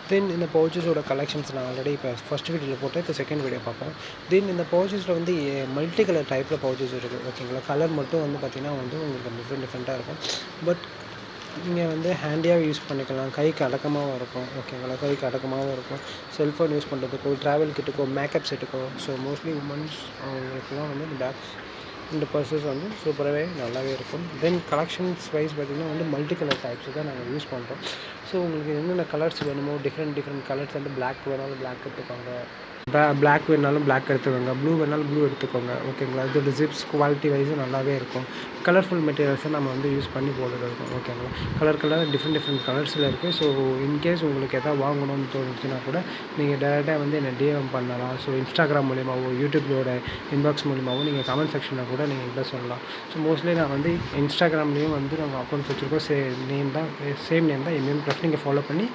தென் இந்த பவுச்சஸோட கலெக்ஷன்ஸ் நான் ஆல்ரெடி இப்போ ஃபஸ்ட் வீடியோவில் போட்டேன். இப்போ செகண்ட் வீடியோ பார்ப்போம். தென் இந்த பவுச்சஸில் வந்து மல்டி கலர் டைப்பில் பவுச்சஸ் இருக்குது. ஓகேங்களா. கலர் மட்டும் வந்து பார்த்திங்கன்னா வந்து உங்களுக்கு டிஃப்ரெண்ட்டாக இருக்கும். பட் நீங்கள் வந்து ஹேண்டியாகவும் யூஸ் பண்ணிக்கலாம். கைக்கு அடக்கமாகவும் இருக்கும். ஓகேங்களா. கைக்கு அடக்கமாகவும் இருக்கும். செல்ஃபோன் யூஸ் பண்ணுறதுக்கோ, ட்ராவல் கிட்டுக்கோ, மேக்கப் செட்டுக்கோ, ஸோ மோஸ்ட்லி உமன்ஸ் அவங்களுக்குலாம் வந்து இந்த பேக்ஸ் இந்த பர்ஸஸ் வந்து சூப்பராகவே நல்லாவே இருக்கும். தென் கலெக்ஷன்ஸ் வைஸ் பார்த்திங்கன்னா வந்து மல்டி கலர் டைப்ஸ் தான் நாங்கள் யூஸ் பண்ணுறோம். ஸோ உங்களுக்கு என்னென்ன கலர்ஸ் வேணுமோ டிஃப்ரெண்ட் கலர்ஸ் வந்து பிளாக் வேணாலும் பிளாக் எடுத்துக்கோங்க. பிளாக் வேணாலும் பிளாக் எடுத்துக்கோங்க. ப்ளூ வேணாலும் ப்ளூ எடுத்துக்கோங்க. ஓகேங்களா. இதோட ஜிப்ஸ் குவாலிட்டி வைஸும் நல்லாவே இருக்கும். கலர்ஃபுல் மெட்டீரியல்ஸை நம்ம வந்து யூஸ் பண்ணி போட்டுருக்கோம். ஓகேங்களா. கலர் டிஃப்ரெண்ட் கலர்ஸில் இருக்குது. ஸோ இன்கேஸ் உங்களுக்கு எதாவது வாங்கணும்னு தோணுச்சுன்னா கூட நீங்கள் டேரெக்டாக வந்து என்னை டிஎம் பண்ணலாம். ஸோ இன்ஸ்டாகிராம் மூலியமாகவோ யூடியூப்போட இன்பாக்ஸ் மூலியமாகவோ நீங்கள் கமெண்ட் செக்ஷனில் கூட நீங்கள் என்கிட்ட சொல்லலாம். ஸோ மோஸ்ட்லி நான் வந்து இன்ஸ்டாகிராம்லேயும் வந்து நம்ம அக்கௌண்ட்ஸ் வச்சுருக்கோம். சேம் நேம் தான் எம்எம் க்ராஃப்ட். நீங்கள் ஃபாலோ பண்ணி